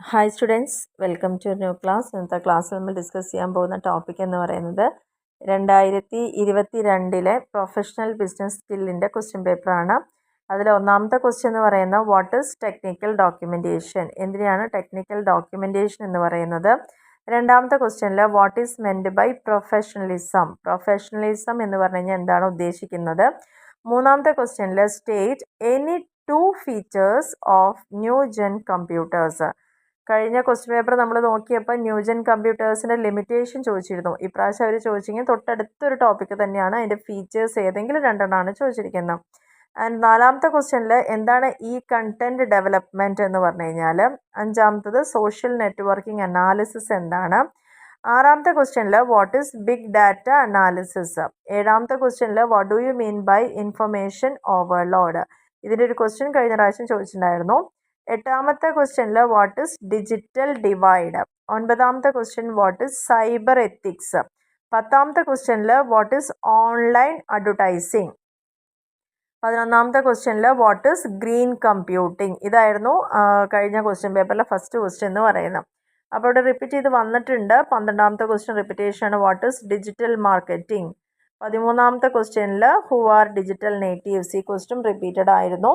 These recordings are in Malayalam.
Hi students, welcome to new class. ഇന്നത്തെ ക്ലാസ്സിൽ നമ്മൾ ഡിസ്കസ് ചെയ്യാൻ പോകുന്ന ടോപ്പിക് എന്ന് പറയുന്നത് 2022 പ്രൊഫഷണൽ ബിസിനസ് സ്കില്ലിൻ്റെ ക്വസ്റ്റ്യൻ പേപ്പറാണ്. അതിൽ ഒന്നാമത്തെ ക്വസ്റ്റ്യൻ എന്ന് പറയുന്നത് വാട്ട് ഈസ് ടെക്നിക്കൽ ഡോക്യുമെൻറ്റേഷൻ, എന്തിനാണ് ടെക്നിക്കൽ ഡോക്യുമെൻറ്റേഷൻ എന്ന് പറയുന്നത്. രണ്ടാമത്തെ ക്വസ്റ്റ്യനിൽ what is meant by professionalism എന്ന് പറഞ്ഞു കഴിഞ്ഞാൽ എന്താണ് ഉദ്ദേശിക്കുന്നത്. മൂന്നാമത്തെ ക്വസ്റ്റ്യനിൽ state any 2 features of new gen computers. കഴിഞ്ഞ ക്വസ്റ്റ്യൻ പേപ്പർ നമ്മൾ നോക്കിയപ്പോൾ ന്യൂജൻ കമ്പ്യൂട്ടേഴ്സിൻ്റെ ലിമിറ്റേഷൻ ചോദിച്ചിരുന്നു. ഇപ്രാവശ്യം അവർ ചോദിച്ചെങ്കിൽ തൊട്ടടുത്തൊരു ടോപ്പിക്ക് തന്നെയാണ്, അതിൻ്റെ ഫീച്ചേഴ്സ് ഏതെങ്കിലും രണ്ടെണ്ണമാണ് ചോദിച്ചിരിക്കുന്നത്. ആൻഡ് നാലാമത്തെ ക്വസ്റ്റ്യനിൽ എന്താണ് ഈ കണ്ടൻറ് ഡെവലപ്മെൻറ്റ് എന്ന് പറഞ്ഞു കഴിഞ്ഞാൽ. അഞ്ചാമത്തത് സോഷ്യൽ നെറ്റ്വർക്കിംഗ് അനാലിസിസ് എന്താണ്. ആറാമത്തെ ക്വസ്റ്റ്യനിൽ what is big data analysis. ഏഴാമത്തെ ക്വസ്റ്റ്യനിൽ what do you mean by information overload. ഇതിൻ്റെ ഒരു ക്വസ്റ്റ്യൻ കഴിഞ്ഞ പ്രാവശ്യം ചോദിച്ചിട്ടുണ്ടായിരുന്നു. എട്ടാമത്തെ ക്വസ്റ്റ്യനിൽ വാട്ട് ഈസ് ഡിജിറ്റൽ ഡിവൈഡ്. ഒൻപതാമത്തെ question what is cyber ethics. പത്താമത്തെ ക്വസ്റ്റ്യനിൽ വാട്ട് ഈസ് ഓൺലൈൻ അഡ്വർടൈസിങ്. 11ാമത്തെ ക്വസ്റ്റ്യനിൽ വാട്ട് ഈസ് ഗ്രീൻ കമ്പ്യൂട്ടിംഗ്. ഇതായിരുന്നു കഴിഞ്ഞ ക്വസ്റ്റ്യൻ പേപ്പറിലെ ഫസ്റ്റ് ക്വസ്റ്റ്യൻ എന്ന് പറയുന്നത്. അപ്പോൾ ഇവിടെ റിപ്പീറ്റ് ചെയ്ത് വന്നിട്ടുണ്ട്. 12ാമത്തെ ക്വസ്റ്റ്യൻ റിപ്പീറ്റേഷനാണ് വാട്ട് ഈസ് ഡിജിറ്റൽ മാർക്കറ്റിംഗ്. 13ാമത്തെ ക്വസ്റ്റ്യനിൽ ഹു ആർ ഡിജിറ്റൽ നേറ്റീവ്സ്. ഈ ക്വസ്റ്റ്യൻ റിപ്പീറ്റഡ് ആയിരുന്നു.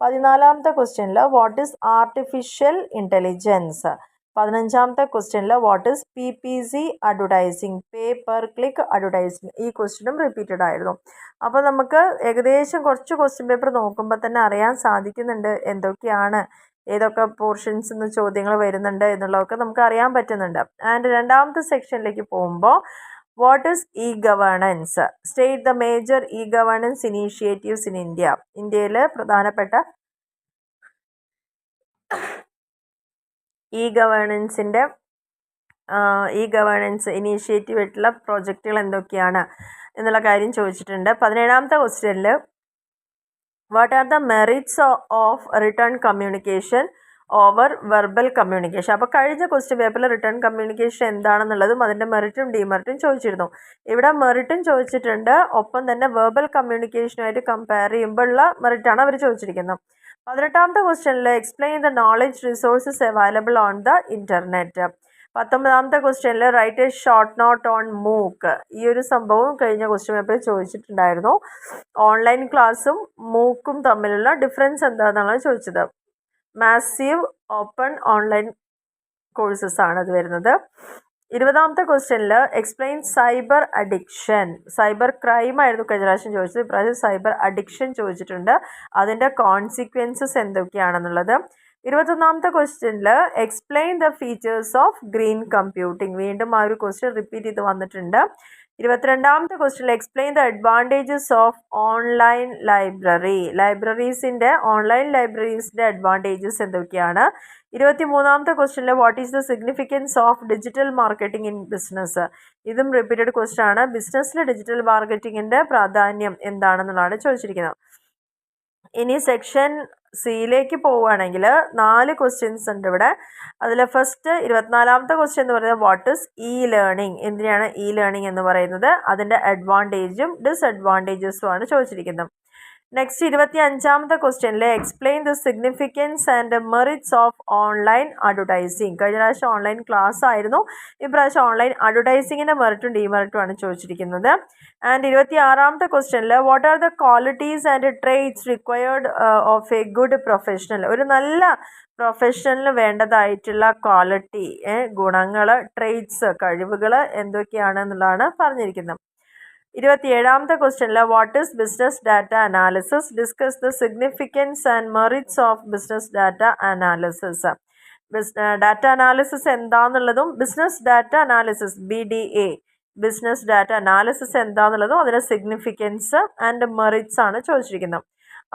14ാമത്തെ ക്വസ്റ്റ്യനിൽ വാട്ട് ഈസ് ആർട്ടിഫിഷ്യൽ ഇൻ്റലിജൻസ്. 15ാമത്തെ ക്വസ്റ്റ്യനിൽ what is PPC advertising, pay per click advertising. ഈ ക്വസ്റ്റ്യനും റിപ്പീറ്റഡ് ആയിരുന്നു. അപ്പോൾ നമുക്ക് ഏകദേശം കുറച്ച് ക്വസ്റ്റ്യൻ പേപ്പർ നോക്കുമ്പോൾ തന്നെ അറിയാൻ സാധിക്കുന്നുണ്ട് എന്തൊക്കെയാണ്, ഏതൊക്കെ പോർഷൻസ് നിന്ന് ചോദ്യങ്ങൾ വരുന്നുണ്ട് എന്നുള്ളതൊക്കെ നമുക്ക് അറിയാൻ പറ്റുന്നുണ്ട്. ആൻഡ് രണ്ടാമത്തെ സെക്ഷനിലേക്ക് പോകുമ്പോൾ what is E governance. State the major E governance initiatives in India. ഇന്ത്യയിൽ പ്രധാനപ്പെട്ട ഇ ഗവേണൻസ് ഇനീഷ്യേറ്റീവ് ആയിട്ടുള്ള പ്രോജക്റ്റുകൾ എന്തൊക്കെയാണ് എന്നുള്ള കാര്യം ചോദിച്ചിട്ടുണ്ട്. 17ാമത്തെ ക്വസ്റ്റ്യനിൽ what are the merits of written communication over verbal communication. അപ്പോൾ കഴിഞ്ഞ ക്വസ്റ്റ്യൻ പേപ്പറിൽ റിട്ടേൺ കമ്മ്യൂണിക്കേഷൻ എന്താണെന്നുള്ളതും അതിൻ്റെ മെറിറ്റും ഡിമെറിറ്റും ചോദിച്ചിരുന്നു. ഇവിടെ മെറിറ്റും ചോദിച്ചിട്ടുണ്ട്, ഒപ്പം തന്നെ വെർബൽ കമ്മ്യൂണിക്കേഷനുമായിട്ട് കമ്പയർ ചെയ്യുമ്പോഴുള്ള മെറിറ്റാണ് അവർ ചോദിച്ചിരിക്കുന്നത്. 18ാമത്തെ ക്വസ്റ്റ്യനിൽ explain the knowledge resources available on the internet. 19ാമത്തെ ക്വസ്റ്റ്യനിൽ write a short note on MOOC. ഈ ഒരു സംഭവം കഴിഞ്ഞ ക്വസ്റ്റ്യൻ പേപ്പറിൽ ചോദിച്ചിട്ടുണ്ടായിരുന്നു. ഓൺലൈൻ ക്ലാസ്സും മൂക്കും തമ്മിലുള്ള ഡിഫറൻസ് എന്താണെന്നാണ് ചോദിച്ചത്. മാസീവ് ഓപ്പൺ ഓൺലൈൻ കോഴ്സസ് ആണ് അത് വരുന്നത്. 20ാമത്തെ ക്വസ്റ്റ്യനിൽ explain cyber addiction. Cyber crime ആയിരുന്നു കഴിഞ്ഞ പ്രാവശ്യം ചോദിച്ചത്. ഇപ്രാവശ്യം സൈബർ അഡിക്ഷൻ ചോദിച്ചിട്ടുണ്ട്. അതിൻ്റെ കോൺസിക്വൻസസ് എന്തൊക്കെയാണെന്നുള്ളത്. 21ാമത്തെ ക്വസ്റ്റ്യനിൽ explain the features of green computing. വീണ്ടും ആ ഒരു ക്വസ്റ്റ്യൻ റിപ്പീറ്റ് ചെയ്ത് വന്നിട്ടുണ്ട്. 22ാമത്തെ ക്വസ്റ്റ്യനിൽ explain the advantages of online online ലൈബ്രറീസിൻ്റെ അഡ്വാൻറ്റേജസ് എന്തൊക്കെയാണ്. 23ാമത്തെ ക്വസ്റ്റ്യനിൽ what is the significance of digital marketing in business. ഇതും റിപ്പീറ്റഡ് ക്വസ്റ്റ്യൻ ആണ്. ബിസിനസ്സിൽ ഡിജിറ്റൽ മാർക്കറ്റിങ്ങിൻ്റെ പ്രാധാന്യം എന്താണെന്നുള്ളതാണ് ചോദിച്ചിരിക്കുന്നത്. ഇനി സെക്ഷൻ സിയിലേക്ക് പോവുകയാണെങ്കിൽ 4 ക്വസ്റ്റ്യൻസ് ഉണ്ട് ഇവിടെ. അതിൽ ഫസ്റ്റ് 24ാമത്തെ ക്വസ്റ്റ്യൻ എന്ന് പറയുന്നത് വാട്ട് ഈസ് ഇ ലേണിംഗ്. എന്തിനാണ് ഇ ലേണിംഗ് എന്ന് പറയുന്നത്, അതിൻ്റെ അഡ്വാൻറ്റേജും ഡിസ്അഡ്വാൻറ്റേജസും ആണ് ചോദിച്ചിരിക്കുന്നത്. നെക്സ്റ്റ് 25ാമത്തെ ക്വസ്റ്റ്യനിൽ explain the significance and merits of online advertising. കഴിഞ്ഞ പ്രാവശ്യം ഓൺലൈൻ ക്ലാസ് ആയിരുന്നു. ഇപ്രാവശ്യം ഓൺലൈൻ അഡ്വർടൈസിങ്ങിൻ്റെ മെറിറ്റും ഡിമെറിറ്റും ആണ് ചോദിച്ചിരിക്കുന്നത്. ആൻഡ് 26ാമത്തെ ക്വസ്റ്റ്യനിൽ what are the qualities and traits required of A good professional. ഒരു നല്ല പ്രൊഫഷണലിന് വേണ്ടതായിട്ടുള്ള ക്വാളിറ്റി, ഗുണങ്ങൾ, ട്രേറ്റ്സ്, കഴിവുകൾ എന്തൊക്കെയാണെന്നുള്ളതാണ് പറഞ്ഞിരിക്കുന്നത്. 27ാമത്തെ ക്വസ്റ്റ്യനിൽ what is business data analysis. Discuss the significance and merits of business data analysis. Data analysis എന്താണെന്നുള്ളതും business data analysis BDA business data analysis എന്താണെന്നുള്ളതും അതിൻ്റെ സിഗ്നിഫിക്കൻസ് ആൻഡ് മെറിറ്റ്സ് ആണ് ചോദിച്ചിരിക്കുന്നത്.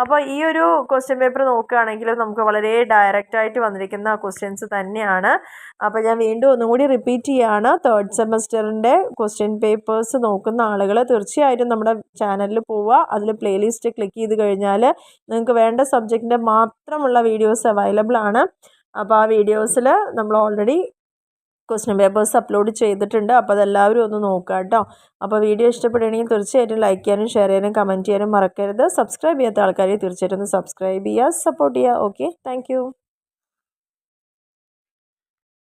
അപ്പോൾ ഈ ഒരു ക്വസ്റ്റ്യൻ പേപ്പർ നോക്കുകയാണെങ്കിൽ നമുക്ക് വളരെ ഡയറക്റ്റായിട്ട് വന്നിരിക്കുന്ന ക്വസ്റ്റ്യൻസ് തന്നെയാണ്. അപ്പോൾ ഞാൻ വീണ്ടും ഒന്നുകൂടി റിപ്പീറ്റ് ചെയ്യുകയാണ്. 3rd സെമസ്റ്ററിൻ്റെ ക്വസ്റ്റ്യൻ പേപ്പേഴ്സ് നോക്കുന്ന ആളുകൾ തീർച്ചയായിട്ടും നമ്മുടെ ചാനലിൽ പോവുക. അതിൽ പ്ലേലിസ്റ്റ് ക്ലിക്ക് ചെയ്ത് കഴിഞ്ഞാൽ നിങ്ങൾക്ക് വേണ്ട സബ്ജക്റ്റിൻ്റെ മാത്രമുള്ള വീഡിയോസ് അവൈലബിൾ ആണ്. അപ്പോൾ ആ വീഡിയോസിൽ നമ്മൾ ഓൾറെഡി ക്വസ്റ്റ്യൻ പേപ്പേഴ്സ് അപ്ലോഡ് ചെയ്തിട്ടുണ്ട്. അപ്പോൾ അതെല്ലാവരും ഒന്ന് നോക്കുക കേട്ടോ. അപ്പോൾ വീഡിയോ ഇഷ്ടപ്പെടുകയാണെങ്കിൽ തീർച്ചയായിട്ടും ലൈക്ക് ചെയ്യാനും ഷെയർ ചെയ്യാനും കമൻറ്റ് ചെയ്യാനും മറക്കരുത്. സബ്സ്ക്രൈബ് ചെയ്യാത്ത ആൾക്കാരെ തീർച്ചയായിട്ടും ഒന്ന് സബ്സ്ക്രൈബ് ചെയ്യുക, സപ്പോർട്ട് ചെയ്യുക. Okay, thank